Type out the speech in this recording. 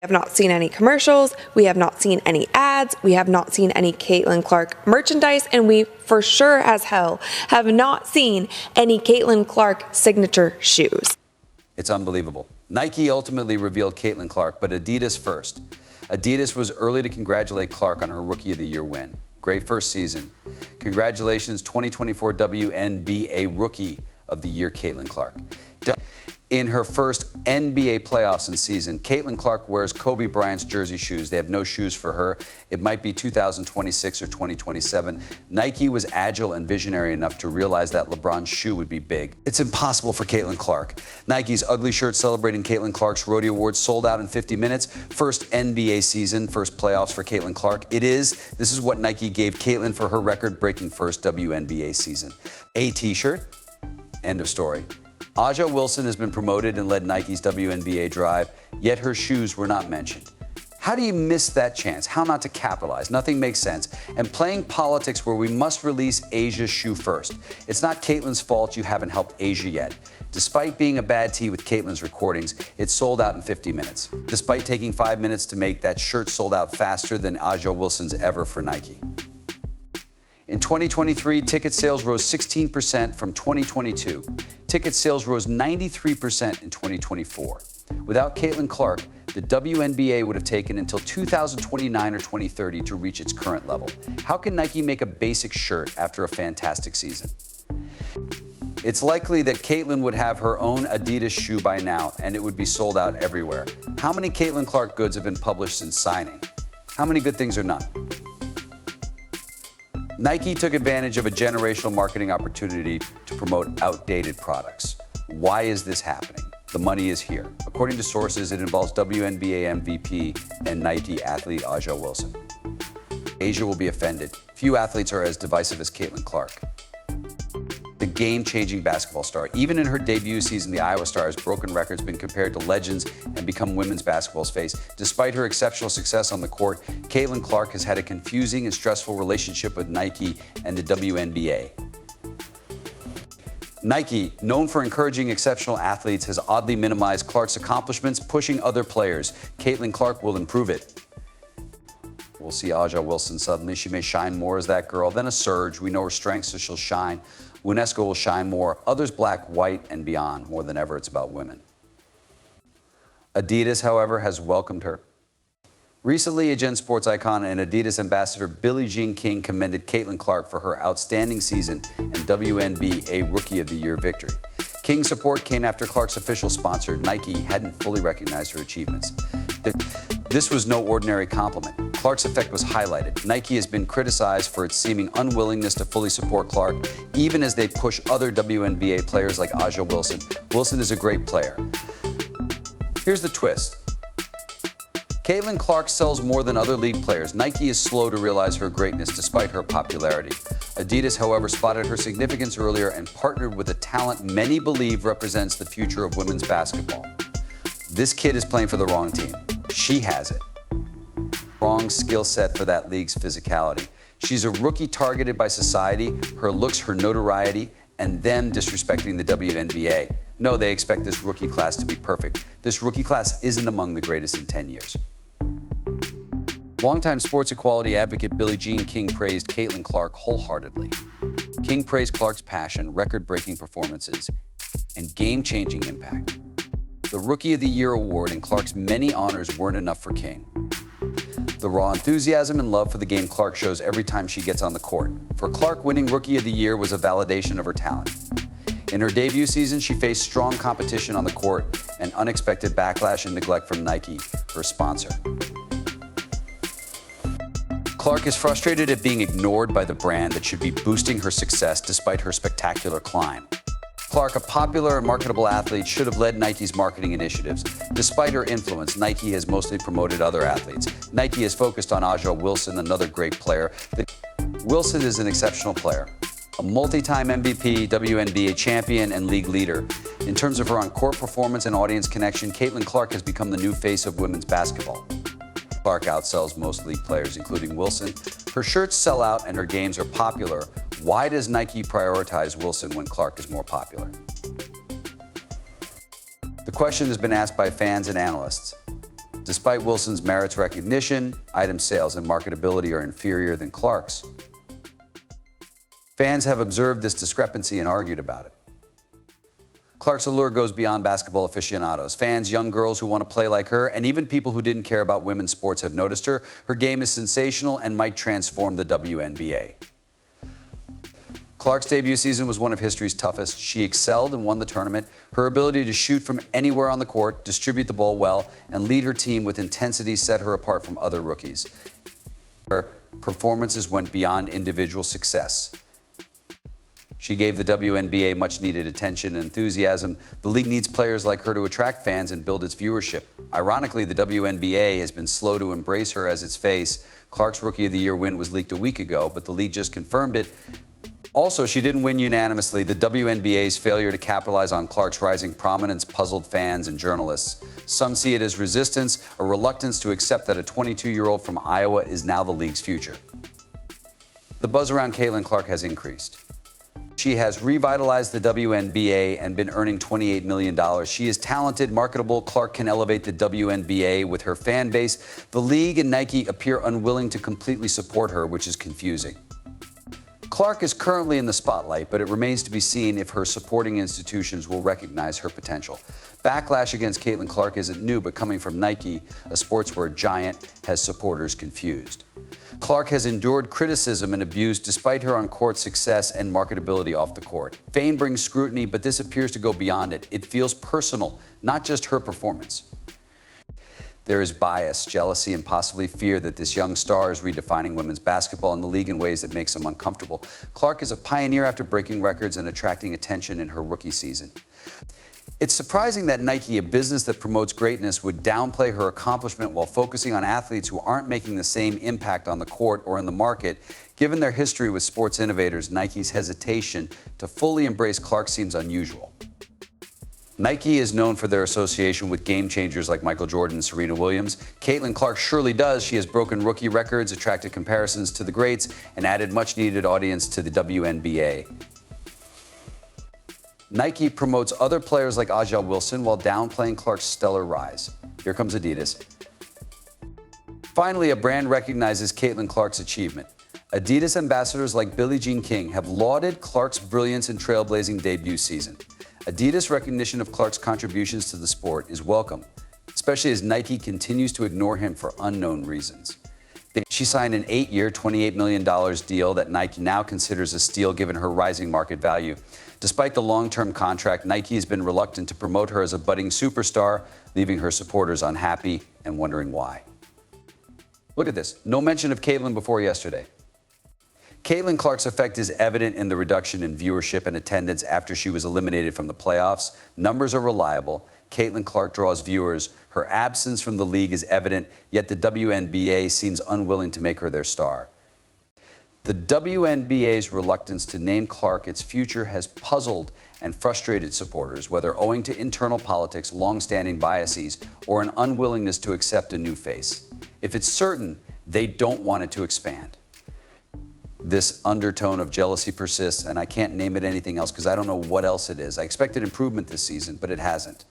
have not seen any commercials, we have not seen any ads, we have not seen any Caitlin Clark merchandise, and we for sure as hell have not seen any Caitlin Clark signature shoes. It's unbelievable. Nike ultimately revealed Caitlin Clark, but Adidas first. Adidas was early to congratulate Clark on her Rookie of the Year win. Great first season. Congratulations, 2024 WNBA Rookie of the Year, Caitlin Clark. In her first NBA playoffs and season, Caitlin Clark wears Kobe Bryant's jersey shoes. They have no shoes for her. It might be 2026 or 2027. Nike was agile and visionary enough to realize that LeBron's shoe would be big. It's impossible for Caitlin Clark. Nike's ugly shirt celebrating Caitlin Clark's Rodeo Awards sold out in 50 minutes. First NBA season, first playoffs for Caitlin Clark. This is what Nike gave Caitlin for her record-breaking first WNBA season. A t-shirt, end of story. Aja Wilson has been promoted and led Nike's WNBA drive, yet her shoes were not mentioned. How do you miss that chance? How not to capitalize? Nothing makes sense. And playing politics where we must release Asia's shoe first. It's not Caitlin's fault you haven't helped Asia yet. Despite being a bad tea with Caitlin's recordings, it sold out in 50 minutes. Despite taking 5 minutes to make, that shirt sold out faster than Aja Wilson's ever for Nike. In 2023, ticket sales rose 16% from 2022. Ticket sales rose 93% in 2024. Without Caitlin Clark, the WNBA would have taken until 2029 or 2030 to reach its current level. How can Nike make a basic shirt after a fantastic season? It's likely that Caitlin would have her own Adidas shoe by now, and it would be sold out everywhere. How many Caitlin Clark goods have been published since signing? How many good things are none? Nike took advantage of a generational marketing opportunity to promote outdated products. Why is this happening? The money is here. According to sources, it involves WNBA MVP and Nike athlete Aja Wilson. Asia will be offended. Few athletes are as divisive as Caitlin Clark. The game-changing basketball star. Even in her debut season, the Iowa Star has broken records, been compared to legends, and become women's basketball's face. Despite her exceptional success on the court, Caitlin Clark has had a confusing and stressful relationship with Nike and the WNBA. Nike, known for encouraging exceptional athletes, has oddly minimized Clark's accomplishments, pushing other players. Caitlin Clark will improve it. We'll see Aja Wilson suddenly. She may shine more as that girl. Then a surge. We know her strengths, so she'll shine. UNESCO will shine more. Others black, white, and beyond. More than ever, it's about women. Adidas, however, has welcomed her. Recently, a Gen Sports icon and Adidas ambassador Billie Jean King commended Caitlin Clark for her outstanding season and WNBA Rookie of the Year victory. King's support came after Clark's official sponsor, Nike, hadn't fully recognized her achievements. This was no ordinary compliment. Clark's effect was highlighted. Nike has been criticized for its seeming unwillingness to fully support Clark, even as they push other WNBA players like Aja Wilson. Wilson is a great player. Here's the twist. Caitlin Clark sells more than other league players. Nike is slow to realize her greatness despite her popularity. Adidas, however, spotted her significance earlier and partnered with a talent many believe represents the future of women's basketball. This kid is playing for the wrong team. She has it. Wrong skill set for that league's physicality. She's a rookie targeted by society, her looks, her notoriety, and them disrespecting the WNBA. No, they expect this rookie class to be perfect. This rookie class isn't among the greatest in 10 years. Longtime sports equality advocate Billie Jean King praised Caitlin Clark wholeheartedly. King praised Clark's passion, record-breaking performances, and game-changing impact. The Rookie of the Year award and Clark's many honors weren't enough for King. The raw enthusiasm and love for the game Clark shows every time she gets on the court. For Clark, winning Rookie of the Year was a validation of her talent. In her debut season, she faced strong competition on the court and unexpected backlash and neglect from Nike, her sponsor. Clark is frustrated at being ignored by the brand that should be boosting her success despite her spectacular climb. Clark, a popular and marketable athlete, should have led Nike's marketing initiatives. Despite her influence, Nike has mostly promoted other athletes. Nike is focused on Aja Wilson, another great player. Wilson is an exceptional player, a multi-time MVP, WNBA champion, and league leader. In terms of her on-court performance and audience connection, Caitlin Clark has become the new face of women's basketball. Clark outsells most league players, including Wilson. Her shirts sell out and her games are popular. Why does Nike prioritize Wilson when Clark is more popular? The question has been asked by fans and analysts. Despite Wilson's merits recognition, item sales and marketability are inferior than Clark's. Fans have observed this discrepancy and argued about it. Clark's allure goes beyond basketball aficionados. Fans, young girls who want to play like her, and even people who didn't care about women's sports have noticed her. Her game is sensational and might transform the WNBA. Clark's debut season was one of history's toughest. She excelled and won the tournament. Her ability to shoot from anywhere on the court, distribute the ball well, and lead her team with intensity set her apart from other rookies. Her performances went beyond individual success. She gave the WNBA much-needed attention and enthusiasm. The league needs players like her to attract fans and build its viewership. Ironically, the WNBA has been slow to embrace her as its face. Clark's Rookie of the Year win was leaked a week ago, but the league just confirmed it. Also, she didn't win unanimously. The WNBA's failure to capitalize on Clark's rising prominence puzzled fans and journalists. Some see it as resistance, a reluctance to accept that a 22-year-old from Iowa is now the league's future. The buzz around Caitlin Clark has increased. She has revitalized the WNBA and been earning $28 million. She is talented, marketable. Clark can elevate the WNBA with her fan base. The league and Nike appear unwilling to completely support her, which is confusing. Clark is currently in the spotlight, but it remains to be seen if her supporting institutions will recognize her potential. Backlash against Caitlin Clark isn't new, but coming from Nike, a sportswear giant, has supporters confused. Clark has endured criticism and abuse despite her on-court success and marketability off the court. Fame brings scrutiny, but this appears to go beyond it. It feels personal, not just her performance. There is bias, jealousy, and possibly fear that this young star is redefining women's basketball in the league in ways that makes them uncomfortable. Clark is a pioneer after breaking records and attracting attention in her rookie season. It's surprising that Nike, a business that promotes greatness, would downplay her accomplishment while focusing on athletes who aren't making the same impact on the court or in the market. Given their history with sports innovators, Nike's hesitation to fully embrace Clark seems unusual. Nike is known for their association with game changers like Michael Jordan and Serena Williams. Caitlin Clark surely does. She has broken rookie records, attracted comparisons to the greats, and added much-needed audience to the WNBA. Nike promotes other players like A'ja Wilson while downplaying Clark's stellar rise. Here comes Adidas. Finally, a brand recognizes Caitlin Clark's achievement. Adidas ambassadors like Billie Jean King have lauded Clark's brilliance and trailblazing debut season. Adidas' recognition of Clark's contributions to the sport is welcome, especially as Nike continues to ignore him for unknown reasons. She signed an 8-year, $28 million deal that Nike now considers a steal given her rising market value. Despite the long-term contract, Nike has been reluctant to promote her as a budding superstar, leaving her supporters unhappy and wondering why. Look at this. No mention of Caitlin before yesterday. Caitlin Clark's effect is evident in the reduction in viewership and attendance after she was eliminated from the playoffs. Numbers are reliable. Caitlin Clark draws viewers. Her absence from the league is evident, yet the WNBA seems unwilling to make her their star. The WNBA's reluctance to name Clark its future has puzzled and frustrated supporters, whether owing to internal politics, long-standing biases, or an unwillingness to accept a new face. If it's certain, they don't want it to expand. This undertone of jealousy persists, and I can't name it anything else because I don't know what else it is. I expected improvement this season, but it hasn't.